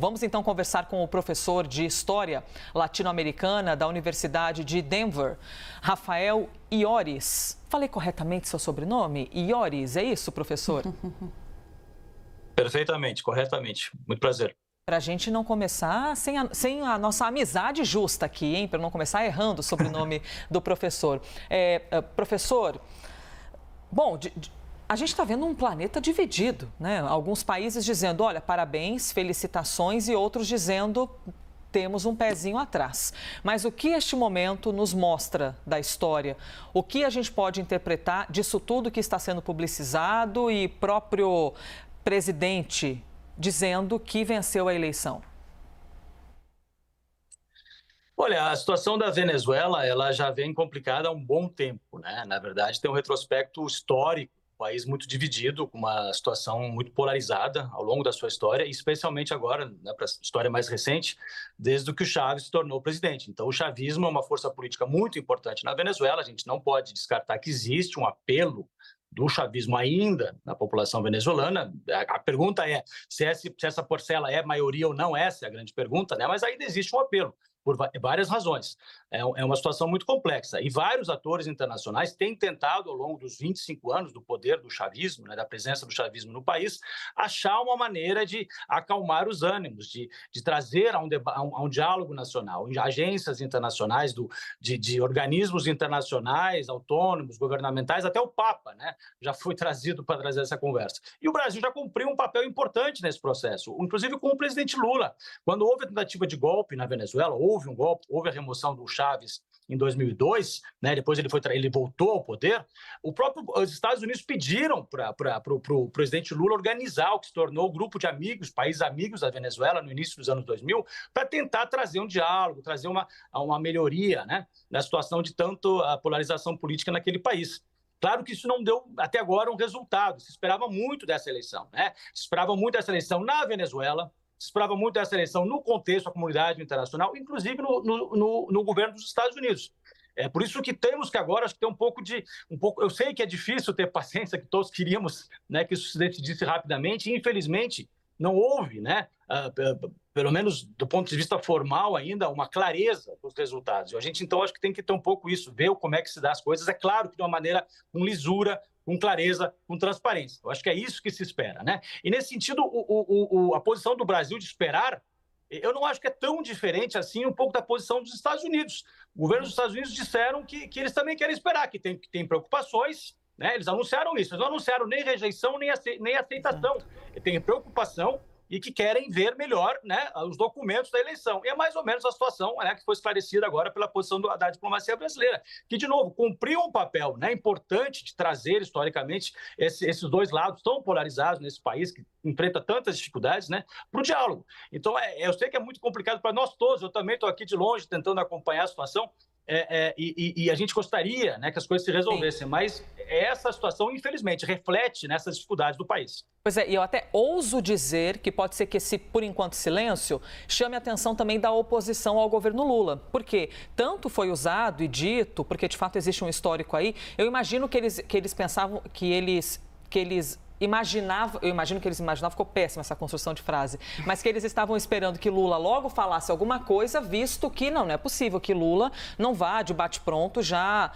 Vamos então conversar com o professor de História Latino-Americana da Universidade de Denver, Rafael Iores. Falei corretamente seu sobrenome? Iores, é isso, professor? Perfeitamente, corretamente. Muito prazer. Para a gente não começar sem a nossa amizade justa aqui, hein? Para não começar errando o sobrenome do professor. Professor, bom, a gente está vendo um planeta dividido, né? Alguns países dizendo, olha, parabéns, felicitações, e outros dizendo, temos um pezinho atrás. Mas o que este momento nos mostra da história? O que a gente pode interpretar disso tudo que está sendo publicizado e próprio presidente dizendo que venceu a eleição? Olha, a situação da Venezuela, ela já vem complicada há um bom tempo, né? Na verdade, tem um retrospecto histórico, um país muito dividido, com uma situação muito polarizada ao longo da sua história, e especialmente agora, né, para a história mais recente, desde que o Chávez se tornou presidente. Então, o chavismo é uma força política muito importante na Venezuela, a gente não pode descartar que existe um apelo do chavismo ainda na população venezuelana. A pergunta é se essa parcela é maioria ou não, essa é a grande pergunta, né? Mas ainda existe um apelo, por várias razões. É uma situação muito complexa. E vários atores internacionais têm tentado, ao longo dos 25 anos do poder do chavismo, né, da presença do chavismo no país, achar uma maneira de acalmar os ânimos, de trazer a um diálogo nacional, em agências internacionais, de organismos internacionais, autônomos, governamentais, até o Papa, né, já foi trazido para trazer essa conversa. E o Brasil já cumpriu um papel importante nesse processo, inclusive com o presidente Lula. Quando houve a tentativa de golpe na Venezuela, houve um golpe, houve a remoção do Chávez em 2002, né? Depois ele voltou ao poder. Os Estados Unidos pediram para o presidente Lula organizar o que se tornou o grupo de amigos, países amigos da Venezuela no início dos anos 2000, para tentar trazer um diálogo, trazer uma melhoria, né, na situação de tanto a polarização política naquele país. Claro que isso não deu, até agora, um resultado. Se esperava muito dessa eleição, né? Se esperava muito dessa eleição na Venezuela, se esperava muito dessa eleição no contexto da comunidade internacional, inclusive no governo dos Estados Unidos. É por isso que temos que agora, acho que ter eu sei que é difícil ter paciência, que todos queríamos, né, que isso se decidisse rapidamente, e infelizmente não houve, né, pelo menos do ponto de vista formal ainda, uma clareza dos resultados. A gente, então, acho que tem que ter um pouco isso, ver como é que se dá as coisas, é claro que de uma maneira com lisura, com clareza, com transparência. Eu acho que é isso que se espera, né? E, nesse sentido, a posição do Brasil de esperar, eu não acho que é tão diferente assim um pouco da posição dos Estados Unidos. O governo dos Estados Unidos disseram que eles também querem esperar, que tem preocupações, né? Eles anunciaram isso, eles não anunciaram nem rejeição, nem aceitação. Tem preocupação e que querem ver melhor, né, os documentos da eleição. E é mais ou menos a situação, né, que foi esclarecida agora pela posição da diplomacia brasileira, que, de novo, cumpriu um papel, né, importante de trazer, historicamente, esses dois lados tão polarizados nesse país, que enfrenta tantas dificuldades, né, para o diálogo. Então, eu sei que é muito complicado para nós todos, eu também estou aqui de longe tentando acompanhar a situação, e a gente gostaria, né, que as coisas se resolvessem, mas essa situação, infelizmente, reflete nessas dificuldades do país. Pois é, e eu até ouso dizer que pode ser que esse, por enquanto, silêncio chame a atenção também da oposição ao governo Lula. Porque tanto foi usado e dito, porque de fato existe um histórico aí, eu imagino que eles pensavam, que eles imaginavam, eu imagino que eles imaginavam, ficou péssima essa construção de frase, mas que eles estavam esperando que Lula logo falasse alguma coisa, visto que não é possível que Lula não vá de bate-pronto já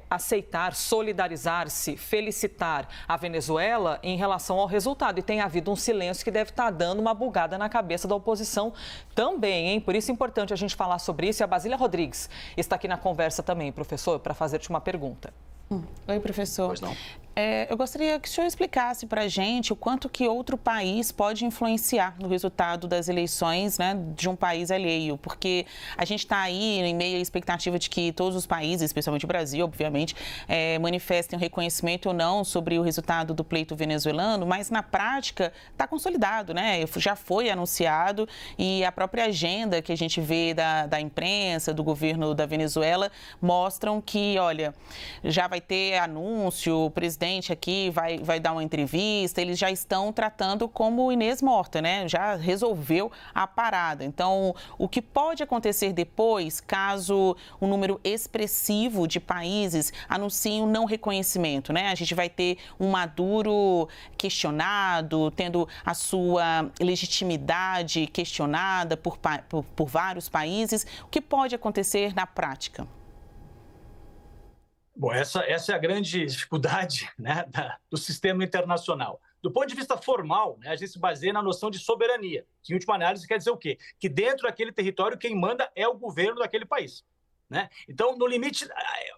aceitar, solidarizar-se, felicitar a Venezuela em relação ao resultado. E tem havido um silêncio que deve estar dando uma bugada na cabeça da oposição também, hein? Por isso é importante a gente falar sobre isso. E a Basília Rodrigues está aqui na conversa também, professor, para fazer-te uma pergunta. Oi, professor. Pois não. Eu gostaria que o senhor explicasse para a gente o quanto que outro país pode influenciar no resultado das eleições, né, de um país alheio, porque a gente está aí em meio à expectativa de que todos os países, especialmente o Brasil, obviamente, manifestem um reconhecimento ou não sobre o resultado do pleito venezuelano, mas na prática está consolidado, né? Já foi anunciado e a própria agenda que a gente vê da imprensa, do governo da Venezuela, mostram que, olha, já vai ter anúncio, o presidente presidente aqui vai dar uma entrevista, eles já estão tratando como Inês morta, né? Já resolveu a parada. Então, o que pode acontecer depois, caso um número expressivo de países anunciem o não reconhecimento, né? A gente vai ter um Maduro questionado, tendo a sua legitimidade questionada por vários países. O que pode acontecer na prática? Bom, essa é a grande dificuldade, né, do sistema internacional. Do ponto de vista formal, né, a gente se baseia na noção de soberania, que, em última análise, quer dizer o quê? Que dentro daquele território quem manda é o governo daquele país. Né? Então, no limite,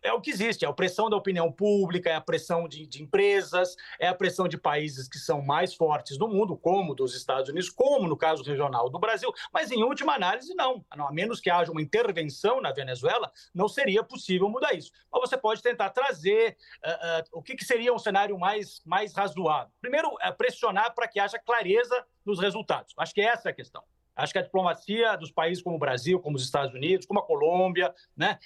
é o que existe, é a pressão da opinião pública, é a pressão de empresas, é a pressão de países que são mais fortes do mundo, como dos Estados Unidos, como no caso regional do Brasil, mas em última análise, não. A menos que haja uma intervenção na Venezuela, não seria possível mudar isso. Mas você pode tentar trazer o que seria um cenário mais razoável. Primeiro, pressionar para que haja clareza nos resultados. Acho que essa é a questão. Acho que a diplomacia dos países como o Brasil, como os Estados Unidos, como a Colômbia, né,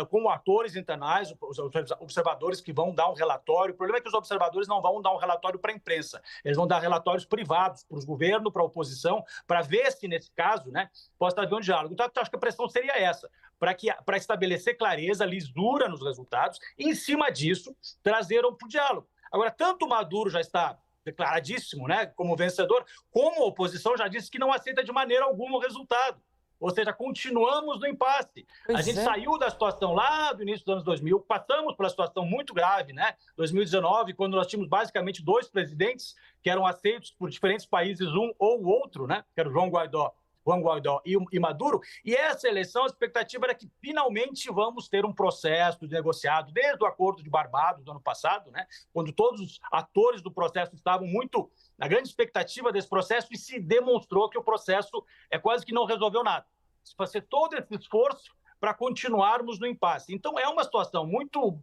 como atores internacionais, os observadores que vão dar um relatório. O problema é que os observadores não vão dar um relatório para a imprensa. Eles vão dar relatórios privados para os governos, para a oposição, para ver se, nesse caso, né, possa haver um diálogo. Então, acho que a pressão seria essa, para estabelecer clareza, lisura nos resultados, e, em cima disso, trazer para o diálogo. Agora, tanto o Maduro já está declaradíssimo, né, como vencedor, como a oposição já disse que não aceita de maneira alguma o resultado. Ou seja, continuamos no impasse. A gente saiu da situação lá do início dos anos 2000, passamos pela situação muito grave, né? 2019, quando nós tínhamos basicamente 2 presidentes que eram aceitos por diferentes países, um ou o outro, né? Que era o Juan Guaidó e Maduro, e essa eleição, a expectativa era que finalmente vamos ter um processo negociado, desde o Acordo de Barbados do ano passado, né, quando todos os atores do processo estavam muito na grande expectativa desse processo, e se demonstrou que o processo quase que não resolveu nada. Se fazer todo esse esforço para continuarmos no impasse. Então, é uma situação muito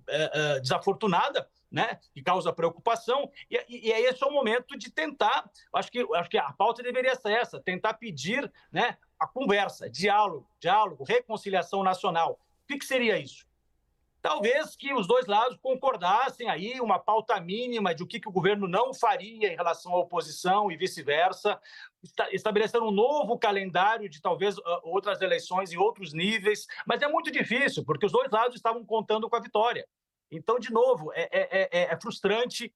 desafortunada, né, que causa preocupação, e aí esse é o momento de tentar, acho que a pauta deveria ser essa, tentar pedir, né, a conversa, diálogo, reconciliação nacional. O que seria isso? Talvez que os dois lados concordassem aí uma pauta mínima de o que o governo não faria em relação à oposição e vice-versa, estabelecendo um novo calendário de talvez outras eleições em outros níveis, mas é muito difícil, porque os dois lados estavam contando com a vitória. Então, de novo, é frustrante,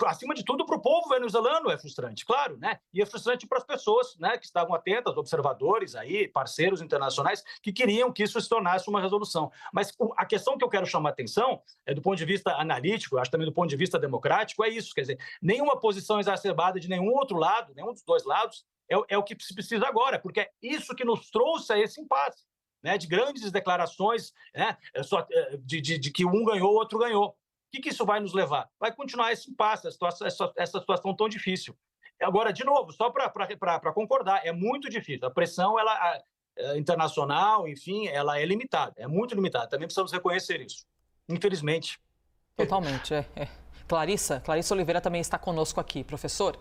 acima de tudo, para o povo venezuelano é frustrante, claro, né? E é frustrante para as pessoas, né, que estavam atentas, observadores, aí, parceiros internacionais, que queriam que isso se tornasse uma resolução. Mas a questão que eu quero chamar a atenção, do ponto de vista analítico, acho também do ponto de vista democrático, é isso, quer dizer, nenhuma posição exacerbada de nenhum outro lado, nenhum dos dois lados, é o que se precisa agora, porque é isso que nos trouxe a esse impasse. Né, de grandes declarações, né, de que um ganhou, o outro ganhou. O que isso vai nos levar? Vai continuar esse impasse, essa situação tão difícil. Agora, de novo, só para concordar, é muito difícil. A pressão internacional, enfim, ela é limitada, é muito limitada. Também precisamos reconhecer isso, infelizmente. Totalmente. Clarissa Oliveira também está conosco aqui, professor.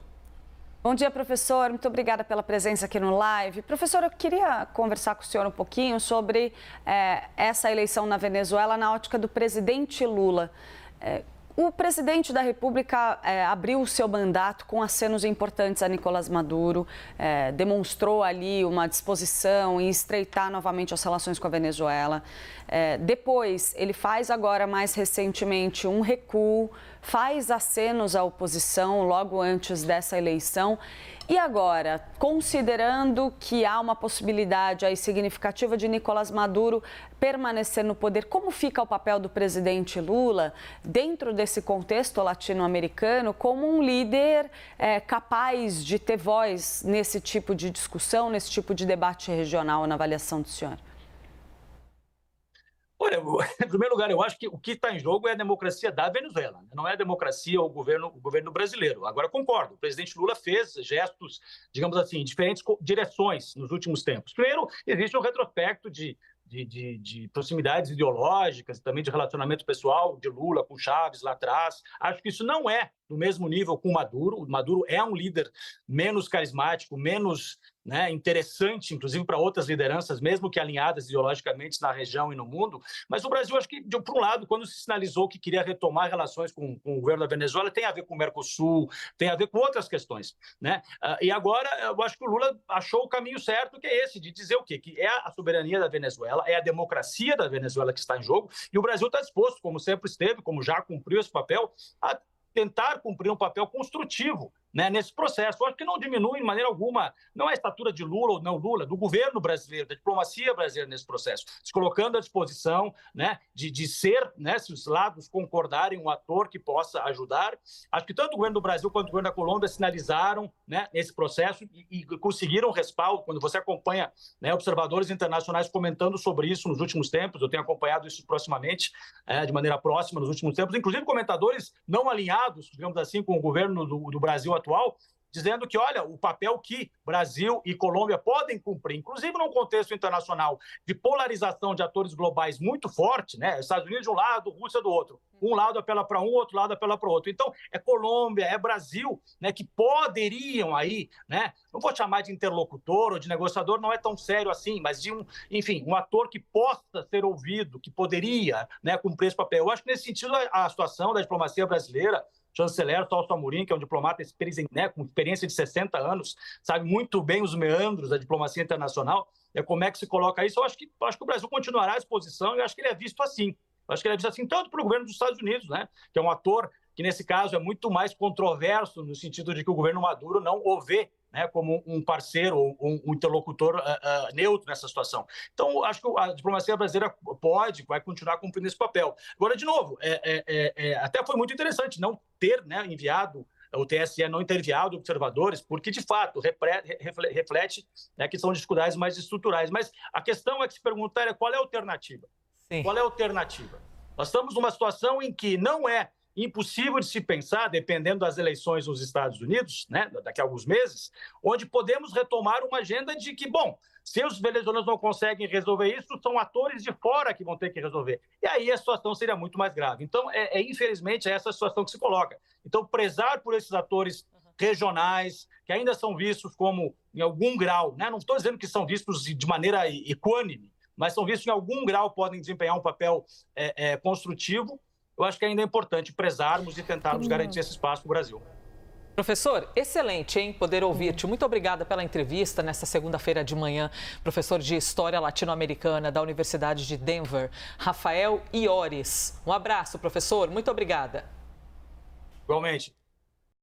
Bom dia, professor. Muito obrigada pela presença aqui no live. Professor, eu queria conversar com o senhor um pouquinho sobre essa eleição na Venezuela na ótica do presidente Lula. O presidente da República abriu o seu mandato com acenos importantes a Nicolás Maduro, demonstrou ali uma disposição em estreitar novamente as relações com a Venezuela. Depois, ele faz agora, mais recentemente, um recuo, faz acenos à oposição logo antes dessa eleição. E agora, considerando que há uma possibilidade aí significativa de Nicolás Maduro permanecer no poder, como fica o papel do presidente Lula dentro desse contexto latino-americano como um líder capaz de ter voz nesse tipo de discussão, nesse tipo de debate regional, na avaliação do senhor? Olha, em primeiro lugar, eu acho que o que está em jogo é a democracia da Venezuela, não é a democracia ou o governo brasileiro. Agora, concordo, o presidente Lula fez gestos, digamos assim, em diferentes direções nos últimos tempos. Primeiro, existe um retrospecto de proximidades ideológicas, também de relacionamento pessoal de Lula com Chávez lá atrás. Acho que isso não é do mesmo nível com o Maduro. O Maduro é um líder menos carismático, menos interessante, inclusive para outras lideranças, mesmo que alinhadas ideologicamente na região e no mundo. Mas o Brasil, acho que, por um lado, quando se sinalizou que queria retomar relações com o governo da Venezuela, tem a ver com o Mercosul, tem a ver com outras questões, né? E agora, eu acho que o Lula achou o caminho certo, que é esse, de dizer o quê? Que é a soberania da Venezuela, é a democracia da Venezuela que está em jogo, e o Brasil está disposto, como sempre esteve, como já cumpriu esse papel, a tentar cumprir um papel construtivo, né, nesse processo. Eu acho que não diminui de maneira alguma, não é a estatura de Lula ou não Lula, do governo brasileiro, da diplomacia brasileira nesse processo, se colocando à disposição, né, de ser, né, se os lados concordarem, um ator que possa ajudar. Acho que tanto o governo do Brasil quanto o governo da Colômbia sinalizaram, né, nesse processo e conseguiram respaldo. Quando você acompanha, né, observadores internacionais comentando sobre isso nos últimos tempos, eu tenho acompanhado isso proximamente, de maneira próxima nos últimos tempos, inclusive comentadores não alinhados, digamos assim, com o governo do Brasil atual, dizendo que, olha, o papel que Brasil e Colômbia podem cumprir, inclusive num contexto internacional de polarização de atores globais muito forte, né? Estados Unidos de um lado, Rússia do outro. Um lado apela para um, outro lado apela para o outro. Então, é Colômbia, é Brasil, né, que poderiam aí, né? Não vou chamar de interlocutor ou de negociador, não é tão sério assim, mas de um ator que possa ser ouvido, que poderia, né, cumprir esse papel. Eu acho que nesse sentido a situação da diplomacia brasileira, chanceler Celso Amorim, que é um diplomata com experiência de 60 anos, sabe muito bem os meandros da diplomacia internacional, como é que se coloca isso. Eu acho que o Brasil continuará à exposição e eu acho que ele é visto assim. Eu acho que ele é visto assim tanto pelo governo dos Estados Unidos, né, que é um ator que, nesse caso, é muito mais controverso, no sentido de que o governo Maduro não o vê, né, como um parceiro ou um interlocutor neutro nessa situação. Então, acho que a diplomacia brasileira vai continuar cumprindo esse papel. Agora, de novo, até foi muito interessante não ter, né, enviado, o TSE não ter enviado observadores, porque, de fato, reflete, né, que são dificuldades mais estruturais. Mas a questão é que se perguntar é qual é a alternativa? Sim. Qual é a alternativa? Nós estamos numa situação em que não é impossível de se pensar, dependendo das eleições nos Estados Unidos, né, daqui a alguns meses, onde podemos retomar uma agenda de que, bom, se os venezuelanos não conseguem resolver isso, são atores de fora que vão ter que resolver. E aí a situação seria muito mais grave. Então, infelizmente, é essa situação que se coloca. Então, prezar por esses atores regionais, que ainda são vistos como, em algum grau, né, não estou dizendo que são vistos de maneira equânime, mas são vistos em algum grau, podem desempenhar um papel construtivo. Eu acho que ainda é importante prezarmos e tentarmos garantir esse espaço para o Brasil. Professor, excelente, hein? Poder ouvir-te. Muito obrigada pela entrevista nesta segunda-feira de manhã. Professor de História Latino-Americana da Universidade de Denver, Rafael Iores. Um abraço, professor. Muito obrigada. Igualmente.